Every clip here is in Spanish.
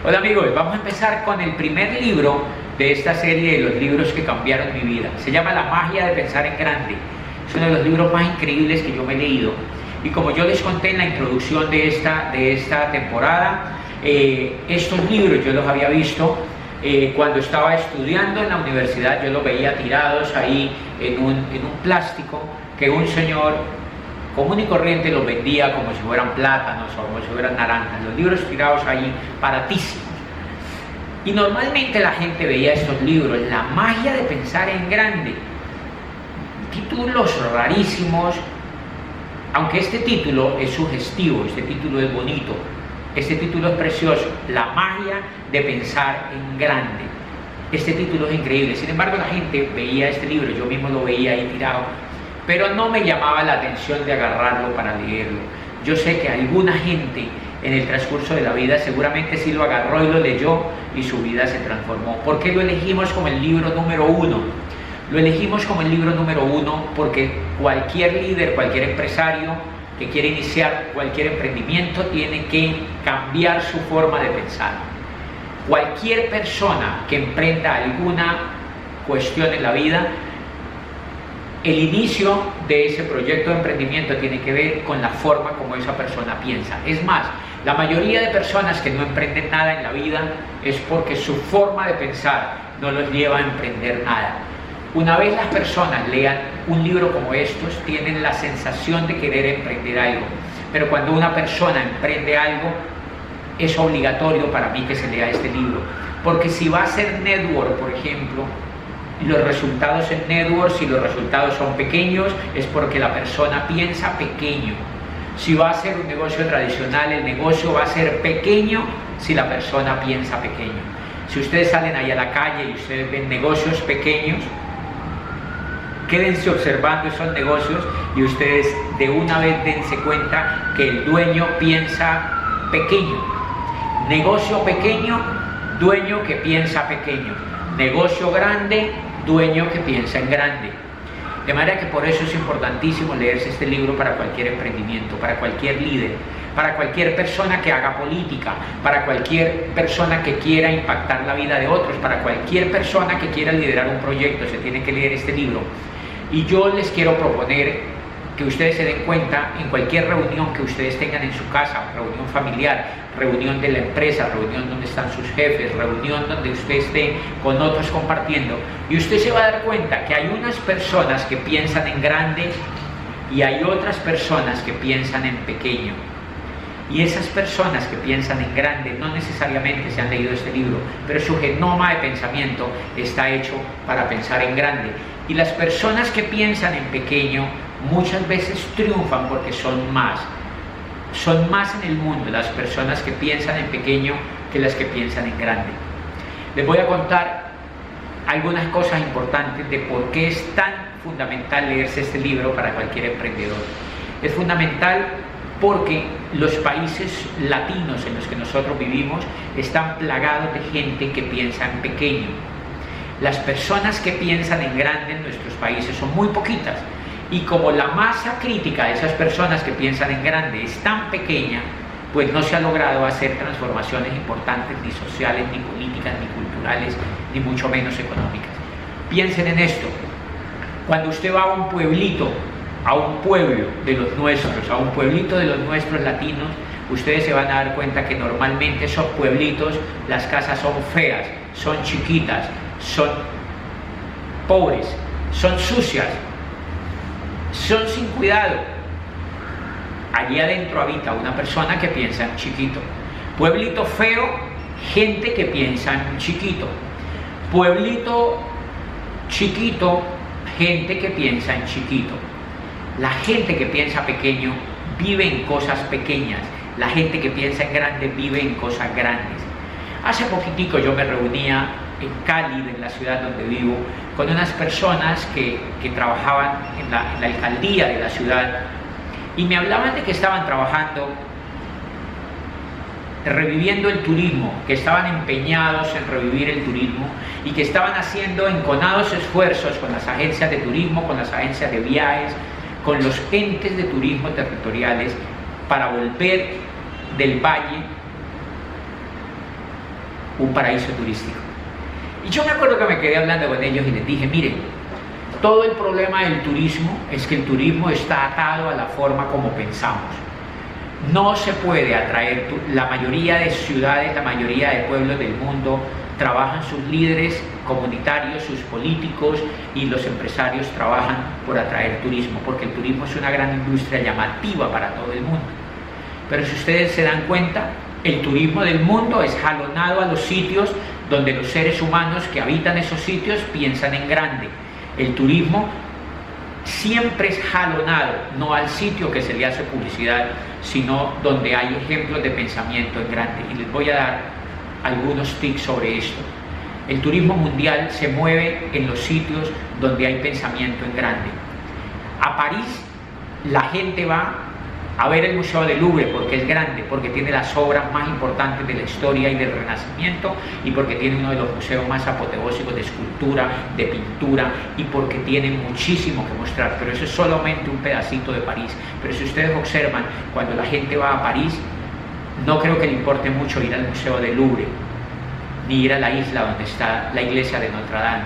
Hola amigos, vamos a empezar con el primer libro de esta serie de los libros que cambiaron mi vida. Se llama La magia de pensar en grande. Es uno de los libros más increíbles que yo me he leído. Y como yo les conté en la introducción de esta temporada, estos libros yo los había visto cuando estaba estudiando en la universidad. Yo los veía tirados ahí en un plástico que un señor común y corriente los vendía como si fueran plátanos o como si fueran naranjas, los libros tirados ahí, baratísimos. Y normalmente la gente veía estos libros, La magia de pensar en grande, títulos rarísimos, aunque este título es sugestivo, este título es bonito, este título es precioso, La magia de pensar en grande. Este título es increíble. Sin embargo, la gente veía este libro, yo mismo lo veía ahí tirado, pero no me llamaba la atención de agarrarlo para leerlo. Yo sé que alguna gente en el transcurso de la vida seguramente sí lo agarró y lo leyó y su vida se transformó. ¿Por qué lo elegimos como el libro número 1? Lo elegimos como el libro número 1 porque cualquier líder, cualquier empresario que quiere iniciar cualquier emprendimiento tiene que cambiar su forma de pensar. Cualquier persona que emprenda alguna cuestión en la vida, el inicio de ese proyecto de emprendimiento tiene que ver con la forma como esa persona piensa. Es más, la mayoría de personas que no emprenden nada en la vida es porque su forma de pensar no los lleva a emprender nada. Una vez las personas lean un libro como estos, tienen la sensación de querer emprender algo. Pero cuando una persona emprende algo, es obligatorio para mí que se lea este libro. Porque si va a ser network, por ejemplo, los resultados en network, si los resultados son pequeños, es porque la persona piensa pequeño. Si va a ser un negocio tradicional, el negocio va a ser pequeño si la persona piensa pequeño. Si ustedes salen ahí a la calle y ustedes ven negocios pequeños, quédense observando esos negocios y ustedes de una vez dense cuenta que el dueño piensa pequeño. Negocio pequeño, dueño que piensa pequeño. Negocio grande, dueño que piensa en grande. De manera que por eso es importantísimo leerse este libro para cualquier emprendimiento, para cualquier líder, para cualquier persona que haga política, para cualquier persona que quiera impactar la vida de otros, para cualquier persona que quiera liderar un proyecto, se tiene que leer este libro. Y yo les quiero proponer que ustedes se den cuenta en cualquier reunión que ustedes tengan en su casa, reunión familiar, reunión de la empresa, reunión donde están sus jefes, reunión donde usted esté con otros compartiendo, y usted se va a dar cuenta que hay unas personas que piensan en grande y hay otras personas que piensan en pequeño. Y esas personas que piensan en grande no necesariamente se han leído este libro, pero su genoma de pensamiento está hecho para pensar en grande. Y las personas que piensan en pequeño muchas veces triunfan porque son más en el mundo las personas que piensan en pequeño que las que piensan en grande. Les voy a contar algunas cosas importantes de por qué es tan fundamental leerse este libro para cualquier emprendedor. Es fundamental porque los países latinos en los que nosotros vivimos están plagados de gente que piensa en pequeño. Las personas que piensan en grande en nuestros países son muy poquitas. Y como la masa crítica de esas personas que piensan en grande es tan pequeña, pues no se ha logrado hacer transformaciones importantes, ni sociales, ni políticas, ni culturales, ni mucho menos económicas. Piensen en esto. Cuando usted va a un pueblito, a un pueblo de los nuestros, a un pueblito de los nuestros latinos, ustedes se van a dar cuenta que normalmente esos pueblitos, las casas son feas, son chiquitas, son pobres, son sucias, son sin cuidado. Allí adentro habita una persona que piensa en chiquito. Pueblito feo, gente que piensa en chiquito. Pueblito chiquito, gente que piensa en chiquito. La gente que piensa pequeño vive en cosas pequeñas. La gente que piensa en grande vive en cosas grandes. Hace poquitico yo me reunía en Cali, en la ciudad donde vivo, con unas personas que trabajaban en la alcaldía de la ciudad y me hablaban de que estaban trabajando reviviendo el turismo, que estaban empeñados en revivir el turismo y que estaban haciendo enconados esfuerzos con las agencias de turismo, con las agencias de viajes, con los entes de turismo territoriales para volver del valle un paraíso turístico. Y yo me acuerdo que me quedé hablando con ellos y les dije, miren, todo el problema del turismo es que el turismo está atado a la forma como pensamos. No se puede atraer, la mayoría de ciudades, la mayoría de pueblos del mundo trabajan sus líderes comunitarios, sus políticos y los empresarios trabajan por atraer turismo, porque el turismo es una gran industria llamativa para todo el mundo. Pero si ustedes se dan cuenta, el turismo del mundo es jalonado a los sitios donde los seres humanos que habitan esos sitios piensan en grande. El turismo siempre es jalonado, no al sitio que se le hace publicidad, sino donde hay ejemplos de pensamiento en grande. Y les voy a dar algunos tips sobre esto. El turismo mundial se mueve en los sitios donde hay pensamiento en grande. A París la gente va a ver el Museo del Louvre porque es grande, porque tiene las obras más importantes de la historia y del Renacimiento, y porque tiene uno de los museos más apoteósicos de escultura, de pintura, y porque tiene muchísimo que mostrar. Pero eso es solamente un pedacito de París. Pero si ustedes observan, cuando la gente va a París, no creo que le importe mucho ir al Museo del Louvre, ni ir a la isla donde está la iglesia de Notre Dame.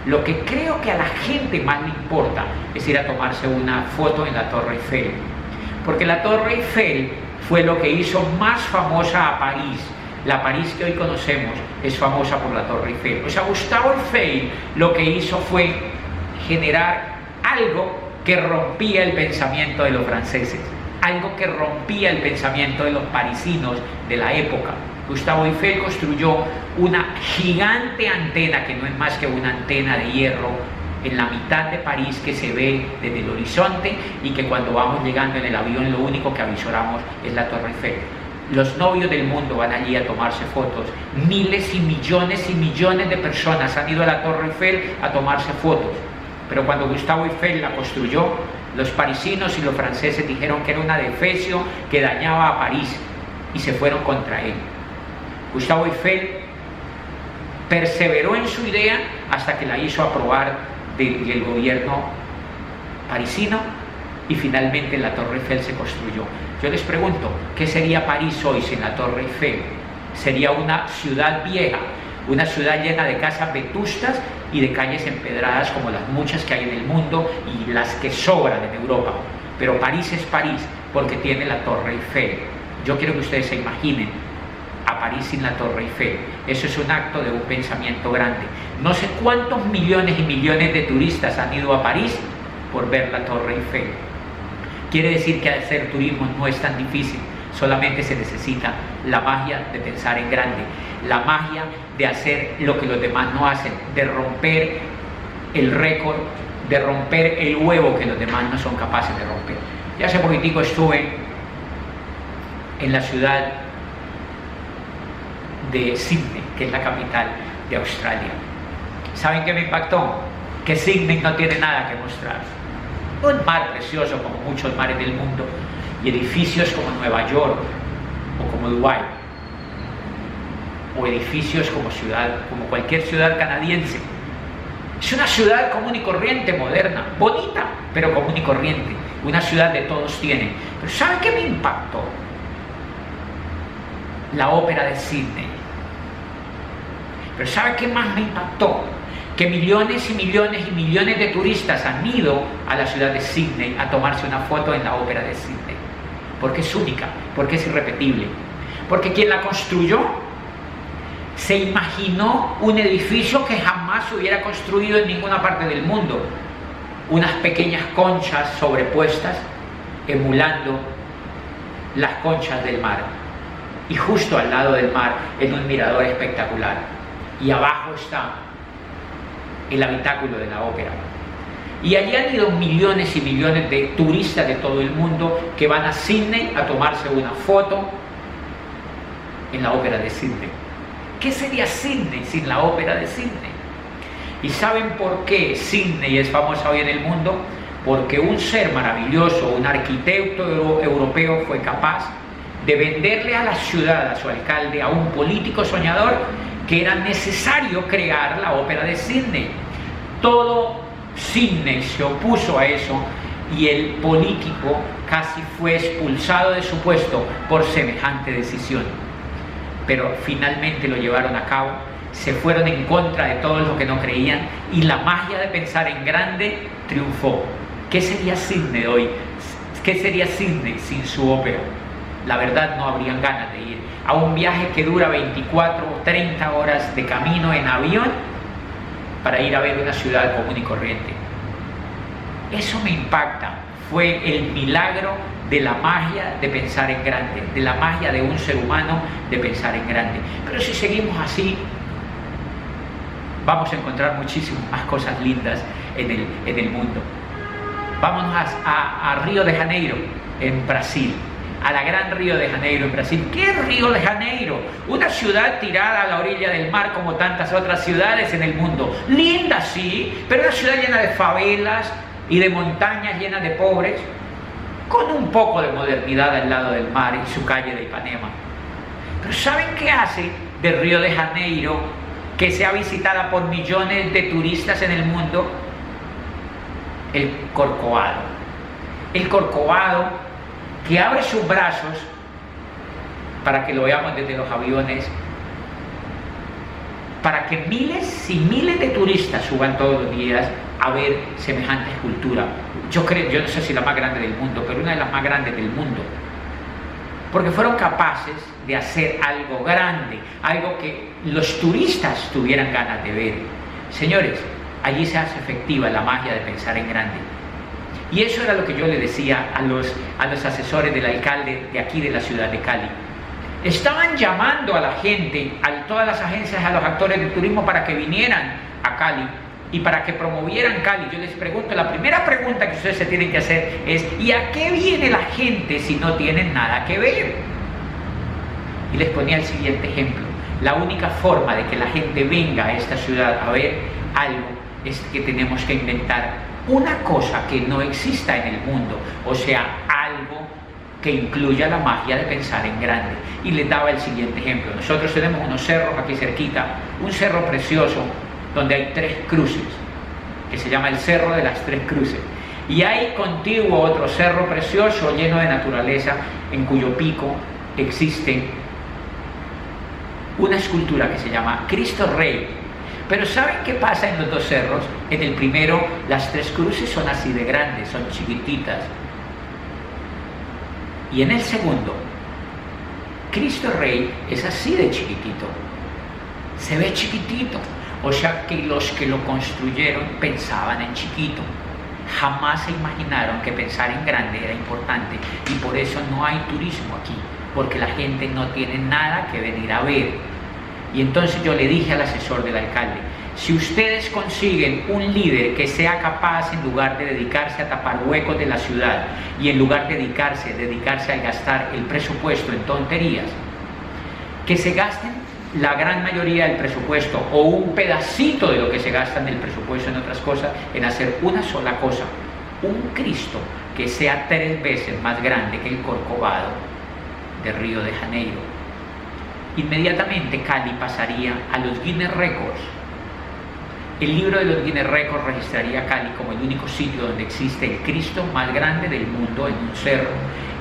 Lo que creo que a la gente más le importa es ir a tomarse una foto en la Torre Eiffel, porque la Torre Eiffel fue lo que hizo más famosa a París. La París que hoy conocemos es famosa por la Torre Eiffel. O sea, Gustave Eiffel lo que hizo fue generar algo que rompía el pensamiento de los franceses, algo que rompía el pensamiento de los parisinos de la época. Gustave Eiffel construyó una gigante antena, que no es más que una antena de hierro, en la mitad de París, que se ve desde el horizonte, y que cuando vamos llegando en el avión lo único que avisoramos es la Torre Eiffel. Los novios del mundo van allí a tomarse fotos. Miles y millones de personas han ido a la Torre Eiffel a tomarse fotos. Pero cuando Gustave Eiffel la construyó, los parisinos y los franceses dijeron que era una defecio que dañaba a París y se fueron contra él. Gustave Eiffel perseveró en su idea hasta que la hizo aprobar del gobierno parisino, y finalmente la Torre Eiffel se construyó. Yo les pregunto, ¿qué sería París hoy sin la Torre Eiffel? Sería una ciudad vieja, una ciudad llena de casas vetustas y de calles empedradas como las muchas que hay en el mundo y las que sobran en Europa. Pero París es París porque tiene la Torre Eiffel. Yo quiero que ustedes se imaginen a París sin la Torre Eiffel. Eso es un acto de un pensamiento grande. No sé cuántos millones y millones de turistas han ido a París por ver la Torre Eiffel. Quiere decir que hacer turismo no es tan difícil, solamente se necesita la magia de pensar en grande, la magia de hacer lo que los demás no hacen, de romper el récord, de romper el huevo que los demás no son capaces de romper. Ya hace poquitico estuve en la ciudad de Sydney, que es la capital de Australia. ¿Saben qué me impactó? Que Sydney no tiene nada que mostrar. Un mar precioso como muchos mares del mundo, y edificios como Nueva York o como Dubái, o edificios como cualquier ciudad canadiense. Es una ciudad común y corriente, moderna, bonita, pero común y corriente. Una ciudad de todos tienen. Pero ¿saben qué me impactó? La ópera de Sydney. Pero ¿sabe qué más me impactó? Que millones y millones y millones de turistas han ido a la ciudad de Sydney a tomarse una foto en la ópera de Sydney. Porque es única, porque es irrepetible. Porque quien la construyó se imaginó un edificio que jamás se hubiera construido en ninguna parte del mundo. Unas pequeñas conchas sobrepuestas, emulando las conchas del mar. Y justo al lado del mar, en un mirador espectacular. Y abajo está el habitáculo de la ópera. Y allí han ido millones y millones de turistas de todo el mundo que van a Sydney a tomarse una foto en la ópera de Sydney. ¿Qué sería Sydney sin la ópera de Sydney? ¿Y saben por qué Sydney es famosa hoy en el mundo? Porque un ser maravilloso, un arquitecto europeo, fue capaz de venderle a la ciudad, a su alcalde, a un político soñador, que era necesario crear la ópera de Sydney. Todo Sydney se opuso a eso y el político casi fue expulsado de su puesto por semejante decisión. pero finalmente lo llevaron a cabo, se fueron en contra de todos los que no creían y la magia de pensar en grande triunfó. ¿Qué sería Sydney hoy? ¿Qué sería Sydney sin su ópera? La verdad, no habrían ganas de ir a un viaje que dura 24 o 30 horas de camino en avión para ir a ver una ciudad común y corriente. Eso me impacta. Fue el milagro de la magia de pensar en grande, de la magia de un ser humano de pensar en grande. Pero si seguimos así, vamos a encontrar muchísimas más cosas lindas en el mundo. Vámonos a Río de Janeiro, en Brasil, a la gran Río de Janeiro, en Brasil. ¿Qué es Río de Janeiro? Una ciudad tirada a la orilla del mar como tantas otras ciudades en el mundo. Linda, sí, pero una ciudad llena de favelas y de montañas llenas de pobres, con un poco de modernidad al lado del mar y su calle de Ipanema. Pero ¿saben qué hace de Río de Janeiro, que sea visitada por millones de turistas en el mundo? El Corcovado. El Corcovado, que abre sus brazos para que lo veamos desde los aviones, para que miles y miles de turistas suban todos los días a ver semejante escultura. Yo no sé si la más grande del mundo, pero una de las más grandes del mundo. Porque fueron capaces de hacer algo grande, algo que los turistas tuvieran ganas de ver. Señores, allí se hace efectiva la magia de pensar en grande. Y eso era lo que yo le decía a los asesores del alcalde de aquí de la ciudad de Cali. Estaban llamando a la gente, a todas las agencias, a los actores de turismo para que vinieran a Cali y para que promovieran Cali. Yo les pregunto, la primera pregunta que ustedes se tienen que hacer es: ¿y a qué viene la gente si no tienen nada que ver? Y les ponía el siguiente ejemplo. La única forma de que la gente venga a esta ciudad a ver algo es que tenemos que inventar una cosa que no exista en el mundo, o sea, algo que incluya la magia de pensar en grande. Y les daba el siguiente ejemplo. Nosotros tenemos unos cerros aquí cerquita, un cerro precioso donde hay 3 cruces, que se llama el Cerro de las 3 Cruces. Y hay contiguo otro cerro precioso lleno de naturaleza, en cuyo pico existe una escultura que se llama Cristo Rey. Pero ¿saben qué pasa en los 2 cerros? En el primero, las 3 cruces son así de grandes, son chiquititas. Y en el segundo, Cristo Rey es así de chiquitito. Se ve chiquitito. O sea que los que lo construyeron pensaban en chiquito. Jamás se imaginaron que pensar en grande era importante. Y por eso no hay turismo aquí, porque la gente no tiene nada que venir a ver. Y entonces yo le dije al asesor del alcalde: si ustedes consiguen un líder que sea capaz, en lugar de dedicarse a tapar huecos de la ciudad y en lugar de dedicarse a gastar el presupuesto en tonterías, que se gasten la gran mayoría del presupuesto o un pedacito de lo que se gasta en el presupuesto en otras cosas, en hacer una sola cosa: un Cristo que sea 3 veces más grande que el Corcovado de Río de Janeiro. Inmediatamente Cali pasaría a los Guinness Records. El libro de los Guinness Records registraría a Cali como el único sitio donde existe el Cristo más grande del mundo en un cerro.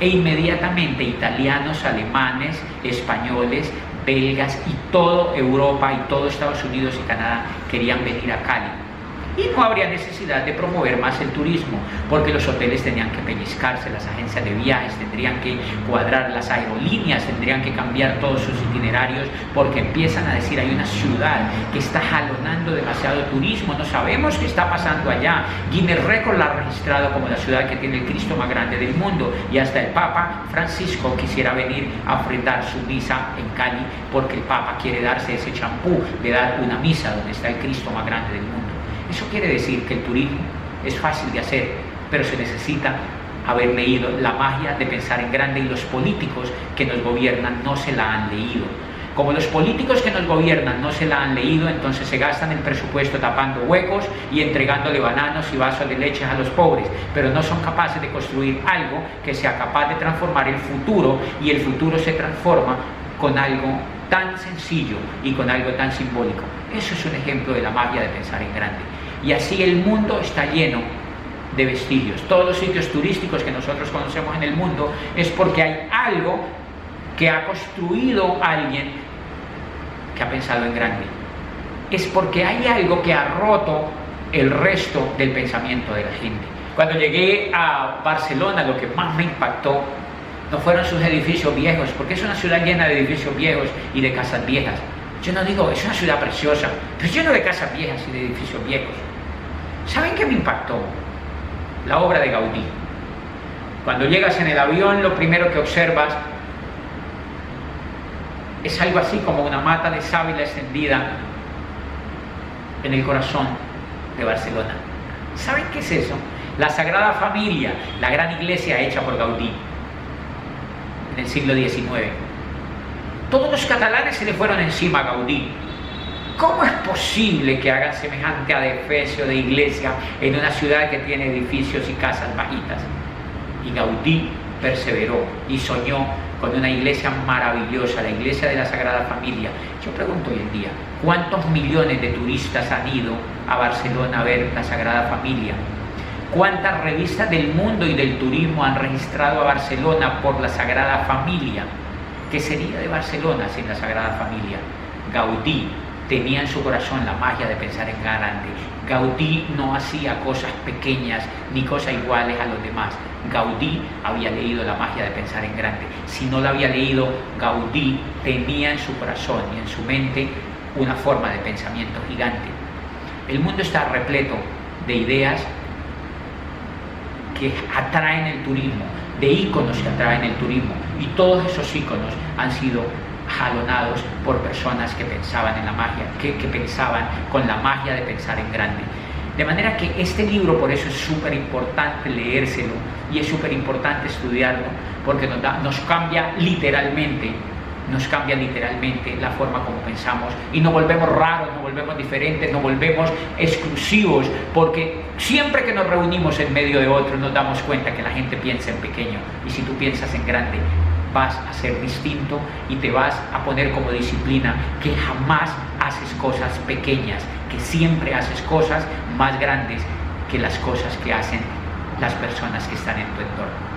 E inmediatamente italianos, alemanes, españoles, belgas y toda Europa y todo Estados Unidos y Canadá querían venir a Cali. Y no habría necesidad de promover más el turismo, porque los hoteles tenían que pellizcarse, las agencias de viajes tendrían que cuadrar, las aerolíneas tendrían que cambiar todos sus itinerarios, porque empiezan a decir: hay una ciudad que está jalonando demasiado turismo, no sabemos qué está pasando allá. Guinness Records la ha registrado como la ciudad que tiene el Cristo más grande del mundo, y hasta el Papa Francisco quisiera venir a ofrendar su misa en Cali, porque el Papa quiere darse ese champú de dar una misa donde está el Cristo más grande del mundo. Eso quiere decir que el turismo es fácil de hacer, pero se necesita haber leído la magia de pensar en grande, y los políticos que nos gobiernan no se la han leído. Como los políticos que nos gobiernan no se la han leído, entonces se gastan el presupuesto tapando huecos y entregándole bananos y vasos de leche a los pobres, pero no son capaces de construir algo que sea capaz de transformar el futuro, y el futuro se transforma con algo tan sencillo y con algo tan simbólico. Eso es un ejemplo de la magia de pensar en grande. Y así el mundo está lleno de vestigios. Todos los sitios turísticos que nosotros conocemos en el mundo es porque hay algo que ha construido alguien que ha pensado en grande. Es porque hay algo que ha roto el resto del pensamiento de la gente. Cuando llegué a Barcelona, lo que más me impactó no fueron sus edificios viejos, porque es una ciudad llena de edificios viejos y de casas viejas. Yo no digo, es una ciudad preciosa, pero es lleno de casas viejas y de edificios viejos. ¿Saben qué me impactó? La obra de Gaudí. Cuando llegas en el avión, lo primero que observas es algo así como una mata de sábila extendida en el corazón de Barcelona. ¿Saben qué es eso? La Sagrada Familia, la gran iglesia hecha por Gaudí en el siglo XIX. Todos los catalanes se le fueron encima a Gaudí. ¿Cómo es posible que hagan semejante adefesio de iglesia en una ciudad que tiene edificios y casas bajitas? Y Gaudí perseveró y soñó con una iglesia maravillosa, la iglesia de la Sagrada Familia. Yo pregunto hoy en día, ¿cuántos millones de turistas han ido a Barcelona a ver la Sagrada Familia? ¿Cuántas revistas del mundo y del turismo han registrado a Barcelona por la Sagrada Familia? ¿Qué sería de Barcelona sin la Sagrada Familia? Gaudí tenía en su corazón la magia de pensar en grande. Gaudí no hacía cosas pequeñas ni cosas iguales a los demás. Gaudí había leído la magia de pensar en grande. Si no la había leído, Gaudí tenía en su corazón y en su mente una forma de pensamiento gigante. El mundo está repleto de ideas que atraen el turismo, de íconos que atraen el turismo, y todos esos íconos han sido jalonados por personas que pensaban en la magia, que pensaban con la magia de pensar en grande. De manera que este libro, por eso es súper importante leérselo y es súper importante estudiarlo, porque nos cambia literalmente la forma como pensamos, y nos volvemos raros, nos volvemos diferentes, nos volvemos exclusivos, porque siempre que nos reunimos en medio de otros nos damos cuenta que la gente piensa en pequeño, y si tú piensas en grande vas a ser distinto y te vas a poner como disciplina que jamás haces cosas pequeñas, que siempre haces cosas más grandes que las cosas que hacen las personas que están en tu entorno.